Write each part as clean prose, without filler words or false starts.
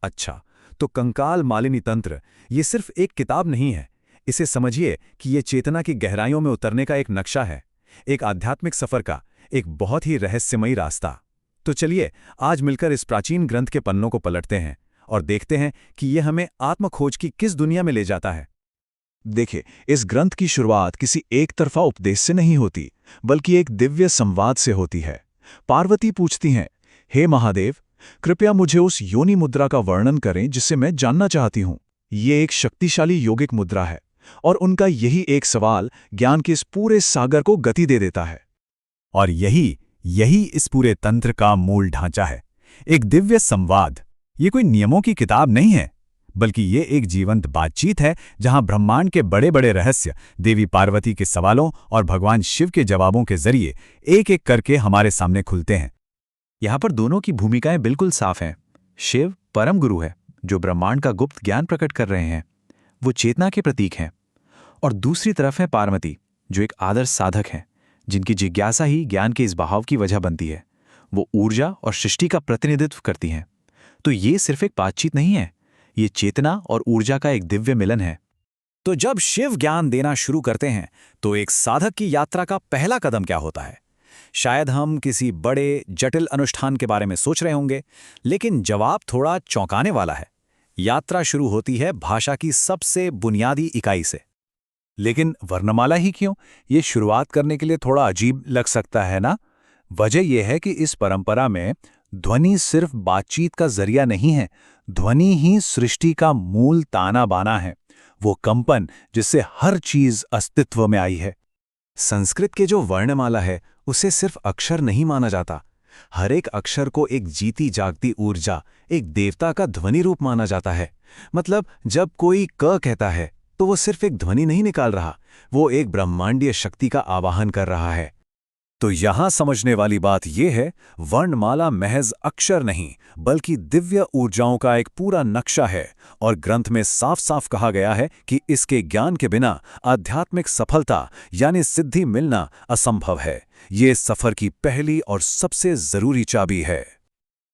अच्छा, तो कंकाल मालिनी तंत्र ये सिर्फ एक किताब नहीं है। इसे समझिए कि ये चेतना की गहराइयों में उतरने का एक नक्शा है, एक आध्यात्मिक सफर का, एक बहुत ही रहस्यमयी रास्ता। तो चलिए आज मिलकर इस प्राचीन ग्रंथ के पन्नों को पलटते हैं और देखते हैं कि ये हमें आत्मखोज की किस दुनिया में ले जाता है। देखिए, इस ग्रंथ की शुरुआत किसी एक तरफा उपदेश से नहीं होती, बल्कि एक दिव्य संवाद से होती है। पार्वती पूछती हैं, हे महादेव, कृपया मुझे उस योनि मुद्रा का वर्णन करें जिसे मैं जानना चाहती हूँ। ये एक शक्तिशाली योगिक मुद्रा है, और उनका यही एक सवाल ज्ञान के इस पूरे सागर को गति दे देता है। और यही यही इस पूरे तंत्र का मूल ढांचा है, एक दिव्य संवाद। ये कोई नियमों की किताब नहीं है, बल्कि ये एक जीवंत बातचीत है जहां ब्रह्मांड के बड़े बड़े रहस्य देवी पार्वती के सवालों और भगवान शिव के जवाबों के जरिए एक एक करके हमारे सामने खुलते हैं। यहाँ पर दोनों की भूमिकाएं बिल्कुल साफ हैं। शिव परम गुरु है, जो ब्रह्मांड का गुप्त ज्ञान प्रकट कर रहे हैं, वो चेतना के प्रतीक हैं। और दूसरी तरफ है पार्वती, जो एक आदर्श साधक हैं, जिनकी जिज्ञासा ही ज्ञान के इस बहाव की वजह बनती है। वो ऊर्जा और सृष्टि का प्रतिनिधित्व करती हैं। तो ये सिर्फ एक बातचीत नहीं है, ये चेतना और ऊर्जा का एक दिव्य मिलन है। तो जब शिव ज्ञान देना शुरू करते हैं तो एक साधक की यात्रा का पहला कदम क्या होता है? शायद हम किसी बड़े जटिल अनुष्ठान के बारे में सोच रहे होंगे, लेकिन जवाब थोड़ा चौंकाने वाला है। यात्रा शुरू होती है भाषा की सबसे बुनियादी इकाई से। लेकिन वर्णमाला ही क्यों? ये शुरुआत करने के लिए थोड़ा अजीब लग सकता है ना? वजह यह है कि इस परंपरा में ध्वनि सिर्फ बातचीत का जरिया नहीं है, ध्वनि ही सृष्टि का मूल ताना बाना है, वो कंपन जिससे हर चीज अस्तित्व में आई है। संस्कृत के जो वर्णमाला है उसे सिर्फ अक्षर नहीं माना जाता। हर एक अक्षर को एक जीती जागती ऊर्जा, एक देवता का ध्वनि रूप माना जाता है। मतलब जब कोई क कहता है तो वो सिर्फ एक ध्वनि नहीं निकाल रहा, वो एक ब्रह्मांडीय शक्ति का आवाहन कर रहा है। तो यहां समझने वाली बात यह है, वर्णमाला महज अक्षर नहीं, बल्कि दिव्य ऊर्जाओं का एक पूरा नक्शा है। और ग्रंथ में साफ साफ कहा गया है कि इसके ज्ञान के बिना आध्यात्मिक सफलता यानी सिद्धि मिलना असंभव है। ये सफर की पहली और सबसे जरूरी चाबी है।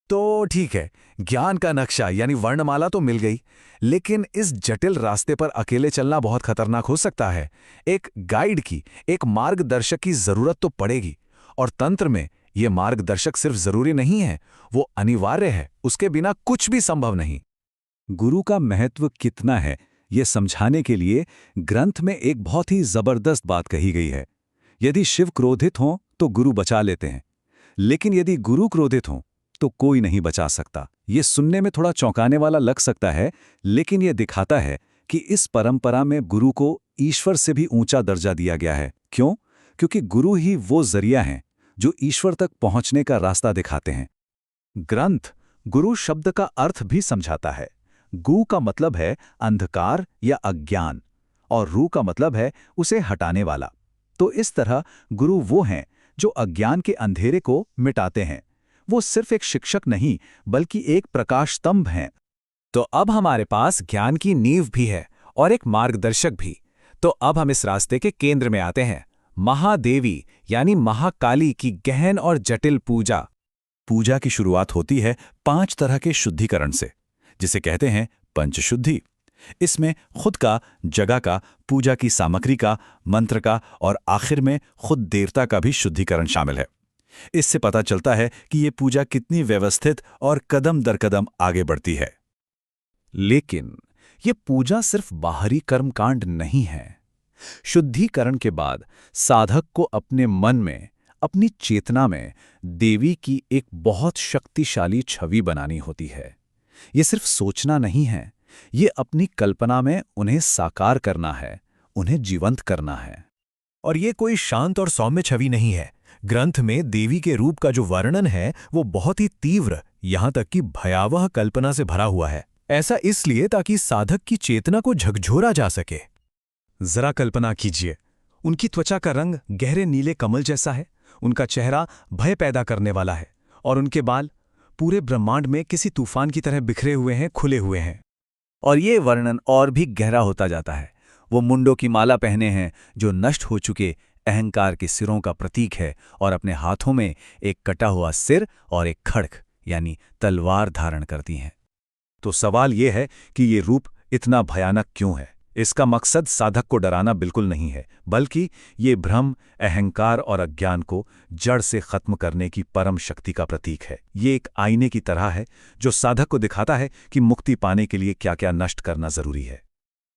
तो ठीक है, ज्ञान का नक्शा यानी वर्णमाला तो मिल गई, लेकिन इस जटिल रास्ते पर अकेले चलना बहुत खतरनाक हो सकता है। एक गाइड की, एक मार्गदर्शक की जरूरत तो पड़ेगी। और तंत्र में ये मार्गदर्शक सिर्फ जरूरी नहीं है, वो अनिवार्य है। उसके बिना कुछ भी संभव नहीं। गुरु का महत्व कितना है, ये समझाने के लिए ग्रंथ में एक बहुत ही जबरदस्त बात कही गई है। यदि शिव क्रोधित हों तो गुरु बचा लेते हैं, लेकिन यदि गुरु क्रोधित हों तो कोई नहीं बचा सकता। ये सुनने में थोड़ा चौंकाने वाला लग सकता है, लेकिन ये दिखाता है कि इस परंपरा में गुरु को ईश्वर से भी ऊंचा दर्जा दिया गया है। क्यों? क्योंकि गुरु ही वो जरिया हैं जो ईश्वर तक पहुंचने का रास्ता दिखाते हैं। ग्रंथ गुरु शब्द का अर्थ भी समझाता है। गु का मतलब है अंधकार या अज्ञान, और रू का मतलब है उसे हटाने वाला। तो इस तरह गुरु वो हैं जो अज्ञान के अंधेरे को मिटाते हैं। वो सिर्फ एक शिक्षक नहीं, बल्कि एक प्रकाश स्तंभ हैं। तो अब हमारे पास ज्ञान की नींव भी है और एक मार्गदर्शक भी। तो अब हम इस रास्ते के केंद्र में आते हैं, महादेवी यानी महाकाली की गहन और जटिल पूजा। पूजा की शुरुआत होती है 5 तरह के शुद्धिकरण से, जिसे कहते हैं पंचशुद्धि। इसमें खुद का, जगह का, पूजा की सामग्री का, मंत्र का और आखिर में खुद देवता का भी शुद्धिकरण शामिल है। इससे पता चलता है कि ये पूजा कितनी व्यवस्थित और कदम दर कदम आगे बढ़ती है। लेकिन ये पूजा सिर्फ बाहरी कर्मकांड नहीं है। शुद्धिकरण के बाद साधक को अपने मन में, अपनी चेतना में देवी की एक बहुत शक्तिशाली छवि बनानी होती है। ये सिर्फ सोचना नहीं है, ये अपनी कल्पना में उन्हें साकार करना है, उन्हें जीवंत करना है। और ये कोई शांत और सौम्य छवि नहीं है। ग्रंथ में देवी के रूप का जो वर्णन है वो बहुत ही तीव्र, यहां तक कि भयावह कल्पना से भरा हुआ है। ऐसा इसलिए ताकि साधक की चेतना को झकझोरा जा सके। जरा कल्पना कीजिए, उनकी त्वचा का रंग गहरे नीले कमल जैसा है, उनका चेहरा भय पैदा करने वाला है, और उनके बाल पूरे ब्रह्मांड में किसी तूफान की तरह बिखरे हुए हैं, खुले हुए हैं। और ये वर्णन और भी गहरा होता जाता है। वो मुंडों की माला पहने हैं जो नष्ट हो चुके अहंकार के सिरों का प्रतीक है, और अपने हाथों में एक कटा हुआ सिर और एक खड्ग यानी तलवार धारण करती हैं। तो सवाल ये है कि ये रूप इतना भयानक क्यों है। इसका मकसद साधक को डराना बिल्कुल नहीं है, बल्कि ये भ्रम, अहंकार और अज्ञान को जड़ से खत्म करने की परम शक्ति का प्रतीक है। ये एक आईने की तरह है जो साधक को दिखाता है कि मुक्ति पाने के लिए क्या क्या नष्ट करना जरूरी है।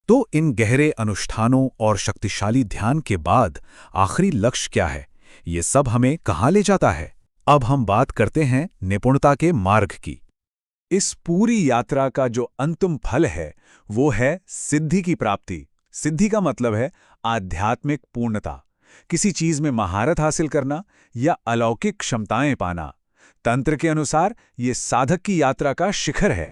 तो इन गहरे अनुष्ठानों और शक्तिशाली ध्यान के बाद आखिरी लक्ष्य क्या है, ये सब हमें कहाँ ले जाता है? अब हम बात करते हैं निपुणता के मार्ग की। इस पूरी यात्रा का जो अंतिम फल है वो है सिद्धि की प्राप्ति। सिद्धि का मतलब है आध्यात्मिक पूर्णता, किसी चीज में महारत हासिल करना या अलौकिक क्षमताएं पाना। तंत्र के अनुसार ये साधक की यात्रा का शिखर है।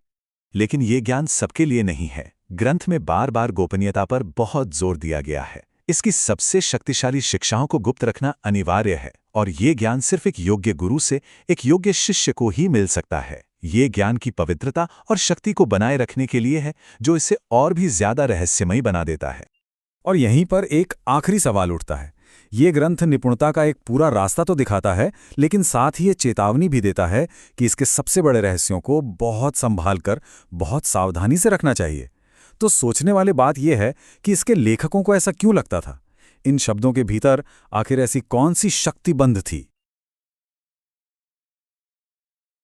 लेकिन ये ज्ञान सबके लिए नहीं है। ग्रंथ में बार बार गोपनीयता पर बहुत जोर दिया गया है। इसकी सबसे शक्तिशाली शिक्षाओं को गुप्त रखना अनिवार्य है, और ये ज्ञान सिर्फ एक योग्य गुरु से एक योग्य शिष्य को ही मिल सकता है। ये ज्ञान की पवित्रता और शक्ति को बनाए रखने के लिए है, जो इसे और भी ज्यादा रहस्यमयी बना देता है। और यहीं पर एक आखिरी सवाल उठता है। ये ग्रंथ निपुणता का एक पूरा रास्ता तो दिखाता है, लेकिन साथ ही ये चेतावनी भी देता है कि इसके सबसे बड़े रहस्यों को बहुत संभाल कर, बहुत सावधानी से रखना चाहिए। तो सोचने वाली बात यह है कि इसके लेखकों को ऐसा क्यों लगता था? इन शब्दों के भीतर आखिर ऐसी कौन सी शक्ति बंध थी